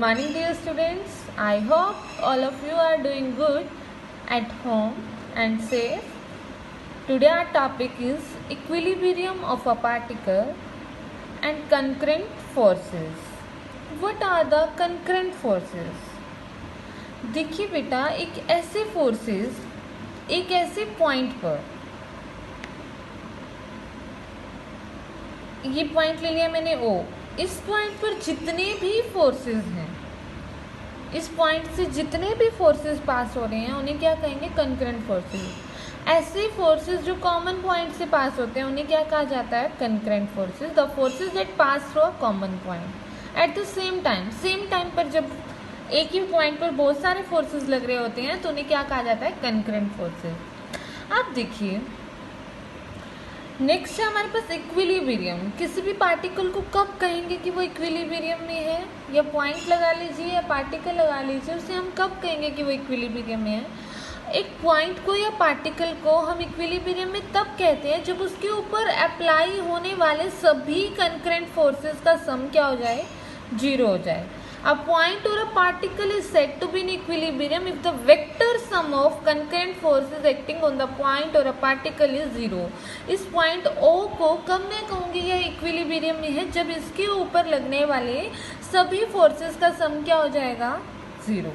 morning, dear students. I hope all of you are doing good at home and safe. Today our topic is equilibrium of a particle and concurrent forces. What are the concurrent forces? देखिए बेटा, एक ऐसे forces एक ऐसे point पर, ये point ले लिया मैंने O, इस पॉइंट पर जितने भी फोर्सेस हैं, इस पॉइंट से जितने भी फोर्सेस पास हो रहे हैं उन्हें क्या कहेंगे? Concurrent forces. ऐसे फोर्सेस जो कॉमन पॉइंट से पास होते हैं उन्हें क्या कहा जाता है? Concurrent forces. The forces that pass through a common point at the same time पर जब एक ही पॉइंट पर बहुत सारे फोर्सेस लग रहे होते हैं तो उन्हें क्या कहा जाता है? Concurrent forces. आप देखिए, नेक्स्ट है हमारे पास इक्विलिब्रियम। किसी भी पार्टिकल को कब कहेंगे कि वो इक्विलिब्रियम में है? या पॉइंट लगा लीजिए या पार्टिकल लगा लीजिए, उसे हम कब कहेंगे कि वो इक्विलिब्रियम में है? एक पॉइंट को या पार्टिकल को हम इक्विलिब्रियम में तब कहते हैं जब उसके ऊपर अप्लाई होने वाले सभी कंकरेंट फोर्सेस का सम क्या हो जाए? 0 हो जाए। A point or a particle is said to be in equilibrium if the vector sum of concurrent forces acting on the point or a particle is 0. इस पॉइंट O को कब मैं कहूँगी यह इक्विलिब्रियम में है? जब इसके ऊपर लगने वाले सभी फोर्सेस का सम क्या हो जाएगा? 0.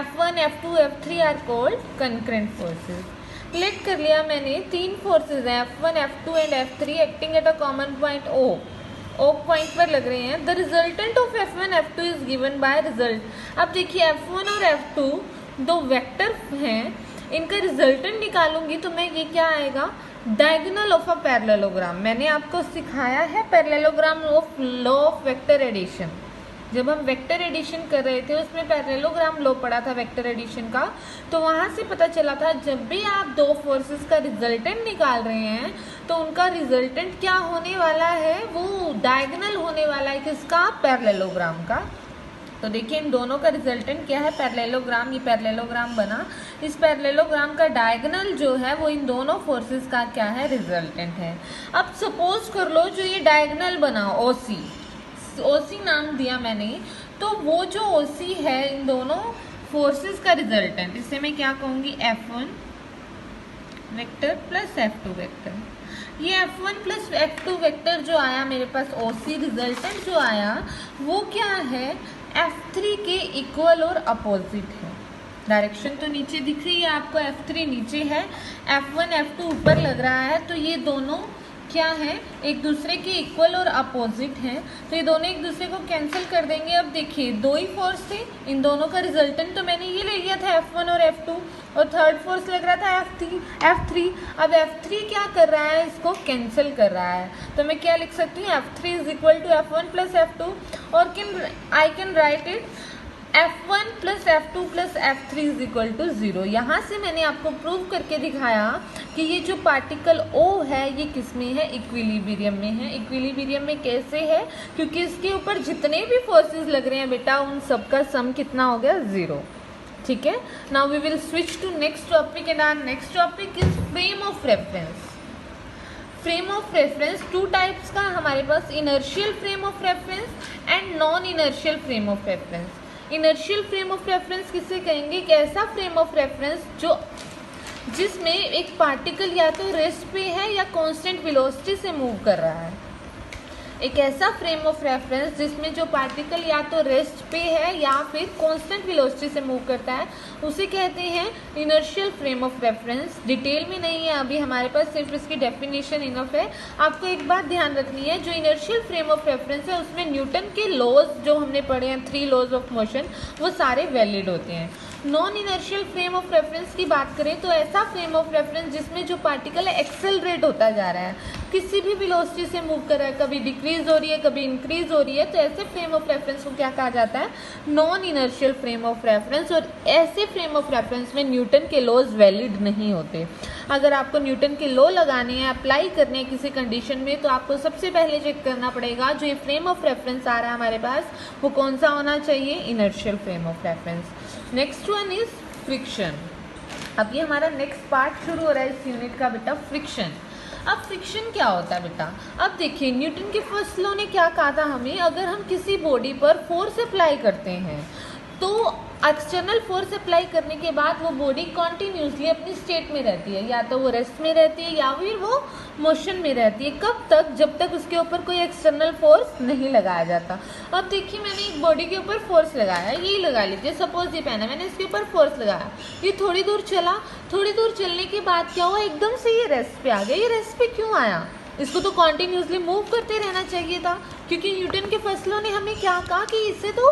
F1, F2, F3 are called concurrent forces. Let कर लिया मैंने, 3 फोर्सेज हैं F1, F2 and F3 acting at a common point O point पर लग रहे हैं। The resultant of F1, F2 is given by result. अब देखिए, F1 और F2 दो वेक्टर हैं, इनका रिजल्टेंट निकालूंगी तो मैं ये क्या आएगा? Diagonal of a parallelogram. मैंने आपको सिखाया है parallelogram of law of vector addition. जब हम वेक्टर एडिशन कर रहे थे उसमें पैरेललोग्राम लॉ पढ़ा था वेक्टर एडिशन का, तो वहाँ से पता चला था जब भी आप दो फोर्सेस का रिजल्टेंट निकाल रहे हैं तो उनका रिजल्टेंट क्या होने वाला है? वो डायगोनल होने वाला है। किसका? पैरेललोग्राम का। तो देखिए, इन दोनों का रिजल्टेंट क्या है? पैरेललोग्राम। ये पैरेललोग्राम बना, इस पैरेललोग्राम का डायगोनल जो है वो इन दोनों फोर्सेस का क्या है? रिजल्टेंट है। अब सपोज कर लो जो ये डायगोनल बना OC नाम दिया मैंने, तो वो जो OC है इन दोनों फोर्सेस का रिजल्टेंट, इसे मैं क्या कहूँगी? F1 vector plus F2 vector. ये F1 प्लस F2 वेक्टर जो आया मेरे पास, OC रिजल्टेंट जो आया वो क्या है? F3 के इक्वल और अपोजिट है। डायरेक्शन तो नीचे दिख रही है आपको, F3 नीचे है, F1 F2 ऊपर लग रहा है, तो ये दोनों क्या है? एक दूसरे के इक्वल और अपोजिट हैं, तो ये दोनों एक दूसरे को कैंसिल कर देंगे। अब देखिए, दो ही फोर्स थे, इन दोनों का रिजल्टेंट तो मैंने ये ले लिया था F1 और F2, और थर्ड फोर्स लग रहा था F3। अब F3 क्या कर रहा है? इसको कैंसिल कर रहा है, तो मैं क्या लिख सकती हूँ? F3 is equal to F1 plus F2, और I can write it F1 plus F2 plus F3 is equal to 0। यहाँ से मैंने आपको प्रूव करके दिखाया कि ये जो पार्टिकल O है ये किस में है? इक्विलिब्रियम में है। इक्विलिब्रियम में कैसे है? क्योंकि इसके ऊपर जितने भी फोर्सेस लग रहे हैं बेटा, उन सब का सम कितना हो गया? 0। ठीक है, now we will switch to next topic, and our next topic is frame of reference. Frame of reference two types का हमारे पास, inertial frame of reference and non inertial frame of reference. Inertial frame of reference किसे कहेंगे? कि ऐसा frame of reference जिसमें एक particle या तो रेस्ट पे है या कांस्टेंट वेलोसिटी से मूव कर रहा है। एक ऐसा फ्रेम ऑफ रेफरेंस जिसमें जो पार्टिकल या तो रेस्ट पे है या फिर कांस्टेंट वेलोसिटी से मूव करता है, उसे कहते हैं inertial frame of reference. Detail में नहीं है अभी हमारे पास, सिर्फ इसकी डेफिनेशन इनफ है। आपको एक बात ध्यान रखनी है, जो इनर्शियल फ्रेम ऑफ रेफरेंस है उसमें न्यूटन के लॉज जो हमने पढ़े हैं, 3 लॉज ऑफ मोशन, वो सारे वैलिड होते हैं। Non inertial frame of reference की बात करें तो ऐसा फ्रेम ऑफ रेफरेंस जिसमें जो पार्टिकल है एक्सेलरेट होता जा रहा है, किसी भी वेलोसिटी से मूव कर रहा है, कभी डिक्रीज हो रही है कभी इंक्रीज हो रही है, तो ऐसे फ्रेम ऑफ रेफरेंस को क्या कहा जाता है? Non inertial frame of reference. और ऐसे फ्रेम ऑफ रेफरेंस में न्यूटन के लॉज वैलिड नहीं होते। अगर आपको न्यूटन के लॉ लगाने हैं, अप्लाई करने हैं किसी कंडीशन में, तो आपको सबसे पहले चेक करना पड़ेगा जो ये फ्रेम ऑफ रेफरेंस आ रहा है हमारे पास, वो कौन सा होना चाहिए? Inertial frame of reference. Next one is friction. अब ये हमारा नेक्स्ट पार्ट शुरू हो रहा है इस यूनिट का बेटा, फ्रिक्शन। अब फ्रिक्शन क्या होता है बेटा, अब देखिए न्यूटन के फर्स्ट लॉ ने क्या कहा था हमें, अगर हम किसी बॉडी पर फोर्स अप्लाई करते हैं तो एक्सटर्नल फोर्स अप्लाई करने के बाद वो बॉडी कॉन्टीन्यूसली अपनी स्टेट में रहती है, या तो वो रेस्ट में रहती है या फिर वो मोशन में रहती है। कब तक, जब तक उसके ऊपर कोई एक्सटर्नल फोर्स नहीं लगाया जाता। अब देखिए मैंने एक बॉडी के ऊपर फोर्स लगाया, यही लगा लीजिए, सपोज ये पहना, मैंने इसके ऊपर फोर्स लगाया, ये थोड़ी दूर चला, थोड़ी दूर चलने के बाद क्या हुआ, एकदम से ये रेस्ट पे आ गया। ये रेस्ट पे क्यों आया, इसको तो कॉन्टीन्यूसली मूव करते रहना चाहिए था, क्योंकि न्यूटन के फर्स्ट लॉ ने हमें क्या कहा कि इससे तो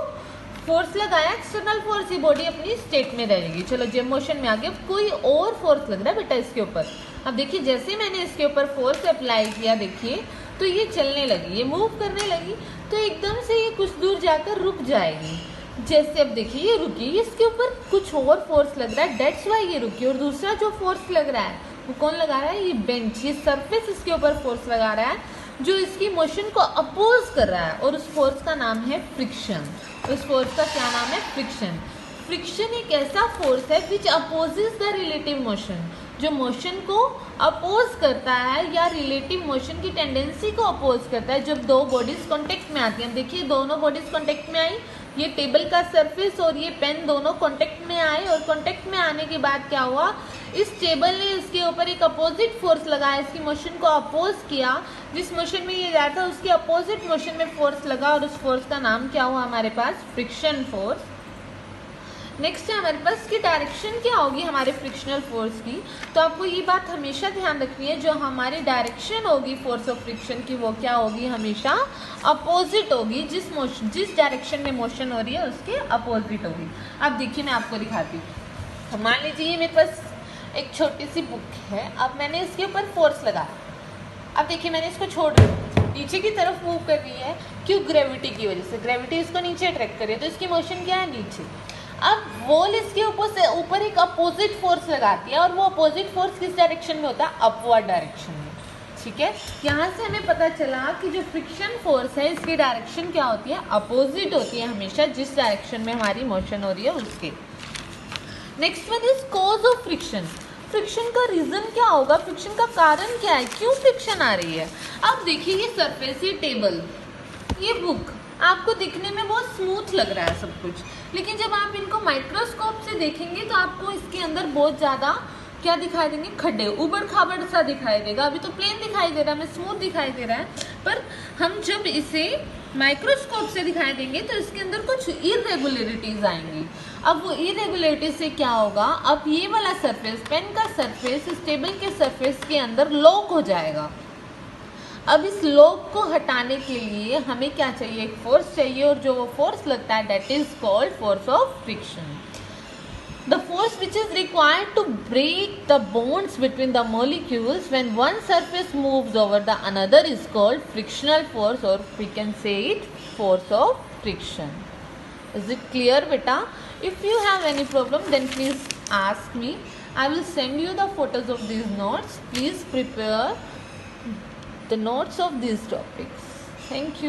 फोर्स लगाया, एक्सटर्नल फोर्स, ये बॉडी अपनी स्टेट में रहेगी। चलो जब मोशन में आ गया, कोई और फोर्स लग रहा है बेटा इसके ऊपर। अब देखिए जैसे मैंने इसके ऊपर फोर्स अप्लाई किया, देखिए तो ये चलने लगी, ये मूव करने लगी, तो एकदम से ये कुछ दूर जाकर रुक जाएगी। जैसे अब देखिए ये रुकी, इसके ऊपर कुछ और फोर्स लग रहा है, डेट्स वाई ये रुकी। और दूसरा जो फोर्स लग रहा है वो कौन लगा रहा है, ये बेंच, ये सरफेस इसके ऊपर फोर्स लगा रहा है जो इसकी मोशन को अपोज कर रहा है, और उस फोर्स का नाम है फ्रिक्शन। उस फोर्स का क्या नाम है, फ्रिक्शन। फ्रिक्शन एक ऐसा फोर्स है विच अपोजेस द रिलेटिव मोशन, जो मोशन को अपोज करता है या रिलेटिव मोशन की टेंडेंसी को अपोज करता है जब दो बॉडीज कांटेक्ट में आती हैं। देखिए दोनों बॉडीज कांटेक्ट में आई, ये टेबल का सरफेस और ये पेन दोनों कांटेक्ट में आए, और कांटेक्ट में आने के बाद क्या हुआ, इस टेबल ने इसके ऊपर एक अपोजिट फोर्स लगाया, इसकी मोशन को अपोज किया, जिस मोशन में ये जा रहा था उसके अपोजिट मोशन में फोर्स लगा, और उस फोर्स का नाम क्या हुआ हमारे पास, फ्रिक्शन फोर्स। नेक्स्ट है हमारे पास की डायरेक्शन क्या होगी हमारे फ्रिक्शनल फोर्स की। तो आपको ये बात हमेशा ध्यान रखनी है, जो हमारी डायरेक्शन होगी फोर्स ऑफ फ्रिक्शन की वो क्या होगी, हमेशा अपोजिट होगी, जिस डायरेक्शन में मोशन हो रही है उसके अपोजिट होगी। अब देखिए मैं आपको दिखाती हूँ, मान लीजिए मेरे पास एक छोटी सी बुक है, अब मैंने इसके ऊपर फोर्स लगाया, अब देखिए मैंने इसको छोड़ रही हूँ, नीचे की तरफ मूव कर रही है, क्यों, ग्रेविटी की वजह से, ग्रेविटी इसको नीचे अट्रैक्ट कर रही है, तो इसकी मोशन क्या है, नीचे। अब वॉल इसके ऊपर एक अपोजिट फोर्स लगाती है, और वो अपोजिट फोर्स किस डायरेक्शन में होता है, अपवर्ड डायरेक्शन में। ठीक है, यहाँ से हमें पता चला कि जो फ्रिक्शन फोर्स है इसकी डायरेक्शन क्या होती है, अपोजिट होती है हमेशा, जिस डायरेक्शन में हमारी मोशन हो रही है उसके। Next one is cause of friction. Friction का रीजन क्या होगा, फ्रिक्शन का कारण क्या है, क्यों फ्रिक्शन आ रही है। अब देखिए ये सरफेस, ये टेबल, ये बुक, आपको दिखने में बहुत स्मूथ लग रहा है सब कुछ, लेकिन जब आप इनको माइक्रोस्कोप से देखेंगे तो आपको इसके अंदर बहुत ज़्यादा क्या दिखाई देंगे, खड्डे, उबड़ खाबड़ सा दिखाई देगा। अभी तो प्लेन दिखाई दे रहा है, हमें स्मूथ दिखाई दे रहा है, पर हम जब इसे माइक्रोस्कोप से दिखाई देंगे तो इसके अंदर कुछ इरेगुलरिटीज आएंगी। अब वो इरेगुलरिटीज से क्या होगा, अब ये वाला सरफेस, पेन का सरफेस इस टेबल के सरफेस के अंदर लॉक हो जाएगा। अब इस लॉक को हटाने के लिए हमें क्या चाहिए, एक फोर्स चाहिए, और जो वो फोर्स लगता है that is called force of friction. The force which is required to break the bonds between the molecules when one surface moves over the another is called frictional force, or we can say it force of friction. Is it clear beta? If you have any problem then please ask me. I will send you the photos of these notes. Please prepare the notes of these topics. Thank you.